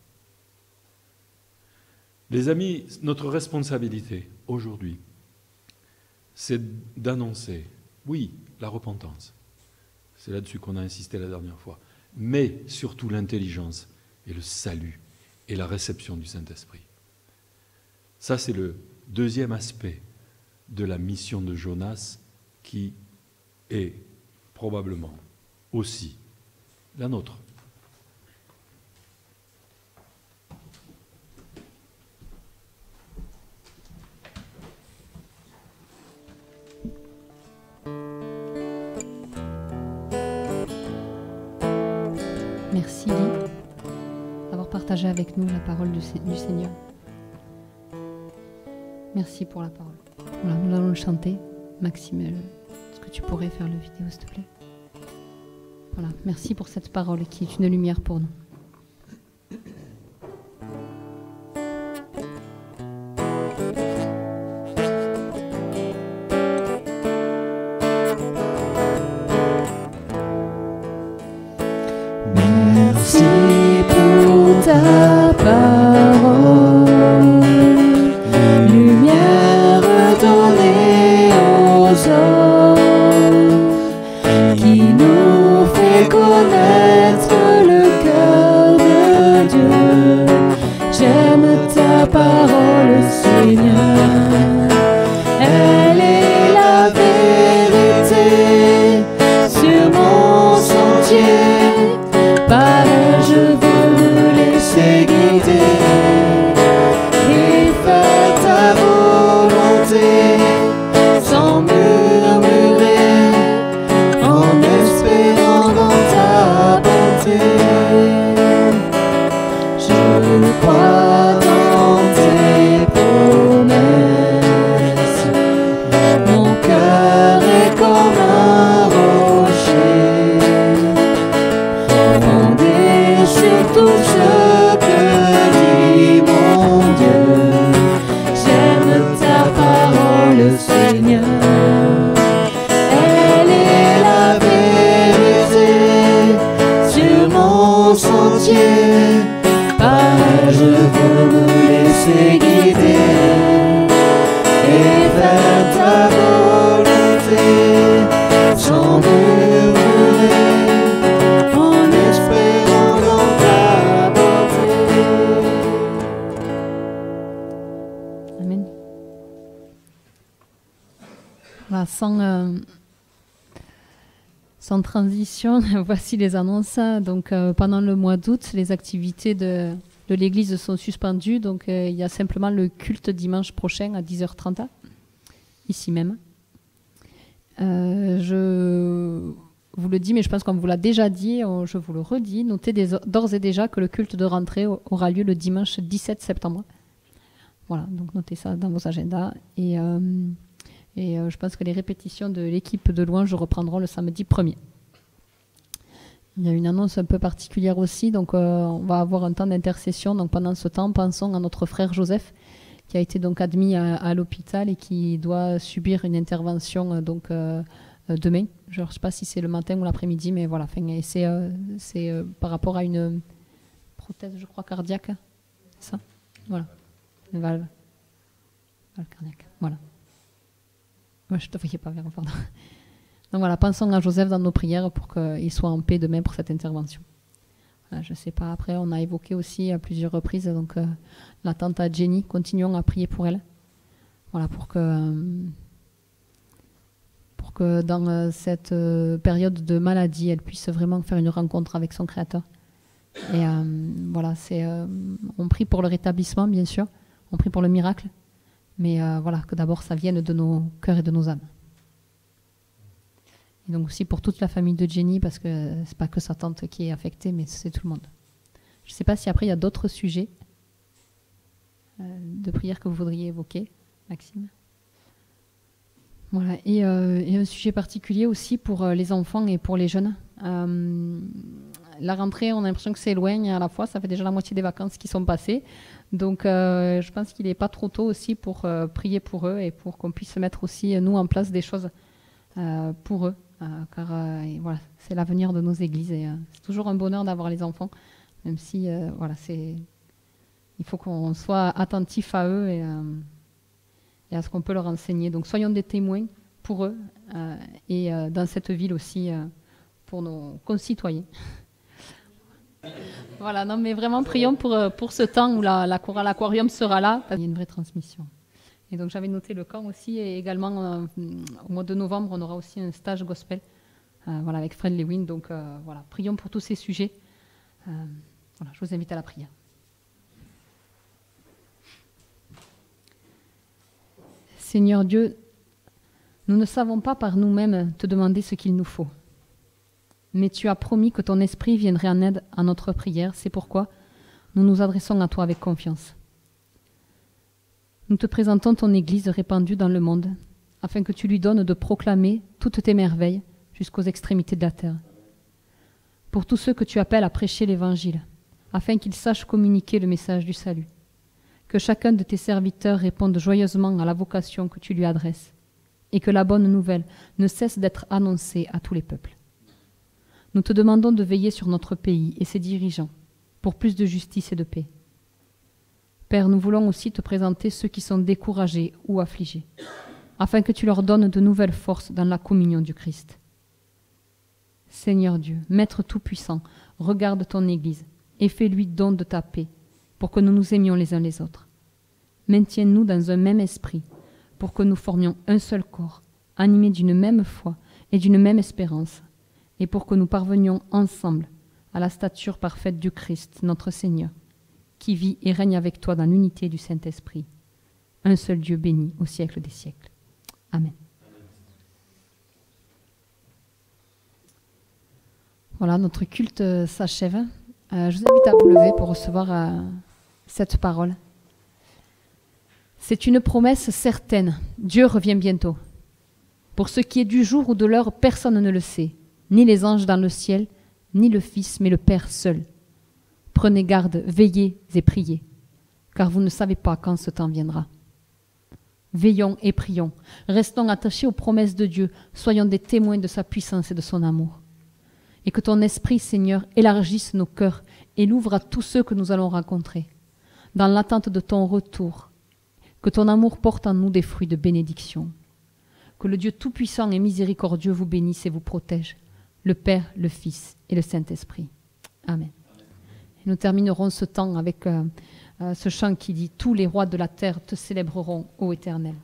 Les amis, notre responsabilité aujourd'hui, c'est d'annoncer, oui, la repentance. C'est là-dessus qu'on a insisté la dernière fois. Mais surtout l'intelligence et le salut et la réception du Saint-Esprit. Ça, c'est le deuxième aspect de la mission de Jonas qui est probablement aussi la nôtre. Merci Guy d'avoir partagé avec nous la parole du Seigneur. Merci pour la parole. Voilà, nous allons le chanter. Maxime, est-ce que tu pourrais faire le vidéo s'il te plaît? Voilà, merci pour cette parole qui est une lumière pour nous. ta parole, lumière donnée aux hommes, qui nous fait connaître le cœur de Dieu. J'aime ta parole, Seigneur, elle est la vérité sur mon sentier. Par elle je veux me laisser guider et faire ta volonté sans murmurer, en espérant dans ta bonté. Je crois dans tes promesses, mon cœur est comme un rocher, fondé sur tout ce que dit mon Dieu. J'aime ta parole, Seigneur, elle est la vérité sur mon sentier. Par elle je veux me laisser guider et faire ta volonté sans murmurer, en espérant dans ta bonté. Amen. Voilà, sans transition, voici les annonces. Donc, pendant le mois d'août, les activités de l'église sont suspendues. Donc, il y a simplement le culte dimanche prochain à 10h30, ici même. Je vous le dis, mais je pense qu'on vous l'a déjà dit, je vous le redis. Notez d'ores et déjà que le culte de rentrée aura lieu le dimanche 17 septembre. Voilà, donc notez ça dans vos agendas. Et je pense que les répétitions de l'équipe de louange reprendront le samedi 1er. Il y a une annonce un peu particulière aussi, donc on va avoir un temps d'intercession. Donc pendant ce temps, pensons à notre frère Joseph, qui a été donc admis à l'hôpital et qui doit subir une intervention demain. Je ne sais pas si c'est le matin ou l'après-midi, mais voilà. C'est par rapport à une prothèse, je crois, cardiaque. C'est ça ? Voilà. Une valve cardiaque. Voilà. Ouais, je ne te voyais pas, Véro, pardon. Donc voilà, pensons à Joseph dans nos prières pour qu'il soit en paix demain pour cette intervention. Voilà, je ne sais pas, après on a évoqué aussi à plusieurs reprises donc, la tante à Jenny, continuons à prier pour elle. Voilà, pour que dans cette période de maladie, elle puisse vraiment faire une rencontre avec son Créateur. Et voilà, on prie pour le rétablissement, bien sûr, on prie pour le miracle, mais voilà, que d'abord ça vienne de nos cœurs et de nos âmes. Et donc aussi pour toute la famille de Jenny, parce que c'est pas que sa tante qui est affectée, mais c'est tout le monde. Je ne sais pas si après il y a d'autres sujets de prière que vous voudriez évoquer, Maxime. Voilà, et un sujet particulier aussi pour les enfants et pour les jeunes. La rentrée, on a l'impression que c'est loin, et à la fois, ça fait déjà la moitié des vacances qui sont passées. Donc, je pense qu'il n'est pas trop tôt aussi pour prier pour eux et pour qu'on puisse mettre aussi, nous, en place des choses pour eux. Car voilà, c'est l'avenir de nos églises et c'est toujours un bonheur d'avoir les enfants, même si voilà, il faut qu'on soit attentif à eux et à ce qu'on peut leur enseigner. Donc soyons des témoins pour eux et dans cette ville aussi pour nos concitoyens. Voilà, non mais vraiment prions pour ce temps où la chorale Aquarium sera là. Il y a une vraie transmission. Et donc j'avais noté le camp aussi, et également au mois de novembre, on aura aussi un stage gospel voilà, avec Fred Lewin. Donc voilà, prions pour tous ces sujets. Voilà, je vous invite à la prière. Seigneur Dieu, nous ne savons pas par nous-mêmes te demander ce qu'il nous faut. Mais tu as promis que ton esprit viendrait en aide à notre prière. C'est pourquoi nous nous adressons à toi avec confiance. Nous te présentons ton Église répandue dans le monde, afin que tu lui donnes de proclamer toutes tes merveilles jusqu'aux extrémités de la terre. Pour tous ceux que tu appelles à prêcher l'Évangile, afin qu'ils sachent communiquer le message du salut. Que chacun de tes serviteurs réponde joyeusement à la vocation que tu lui adresses, et que la bonne nouvelle ne cesse d'être annoncée à tous les peuples. Nous te demandons de veiller sur notre pays et ses dirigeants, pour plus de justice et de paix. Père, nous voulons aussi te présenter ceux qui sont découragés ou affligés, afin que tu leur donnes de nouvelles forces dans la communion du Christ. Seigneur Dieu, Maître Tout-Puissant, regarde ton Église et fais-lui don de ta paix, pour que nous nous aimions les uns les autres. Maintiens-nous dans un même esprit, pour que nous formions un seul corps, animés d'une même foi et d'une même espérance, et pour que nous parvenions ensemble à la stature parfaite du Christ, notre Seigneur, qui vit et règne avec toi dans l'unité du Saint-Esprit, un seul Dieu béni au siècle des siècles. Amen. Voilà, notre culte s'achève. Je vous invite à vous lever pour recevoir cette parole. C'est une promesse certaine. Dieu revient bientôt. Pour ce qui est du jour ou de l'heure, personne ne le sait, ni les anges dans le ciel, ni le Fils, mais le Père seul. Prenez garde, veillez et priez, car vous ne savez pas quand ce temps viendra. Veillons et prions, restons attachés aux promesses de Dieu, soyons des témoins de sa puissance et de son amour. Et que ton esprit, Seigneur, élargisse nos cœurs et l'ouvre à tous ceux que nous allons rencontrer, dans l'attente de ton retour. Que ton amour porte en nous des fruits de bénédiction. Que le Dieu tout-puissant et miséricordieux vous bénisse et vous protège, le Père, le Fils et le Saint-Esprit. Amen. Et nous terminerons ce temps avec ce chant qui dit « Tous les rois de la terre te célébreront, ô Éternel ».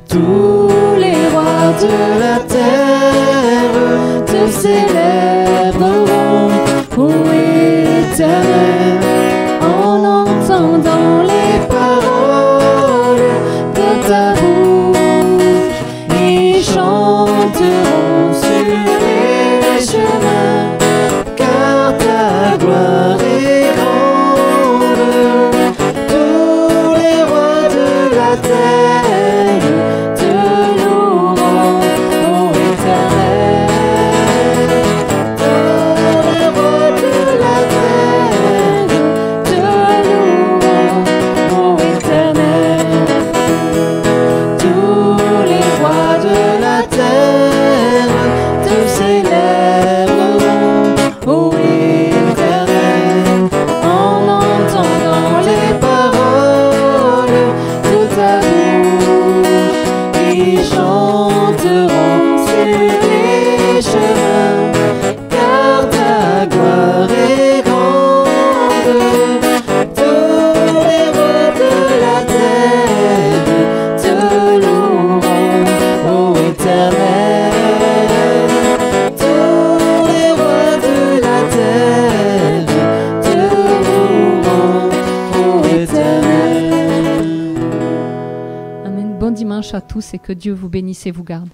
Tous les rois de la terre te célébreront, ô Éternel, en entendant les paroles de ta bouche. Ils chanteront sur les chemins, car ta gloire est grande. Tous les rois de la terre à tous et que Dieu vous bénisse et vous garde.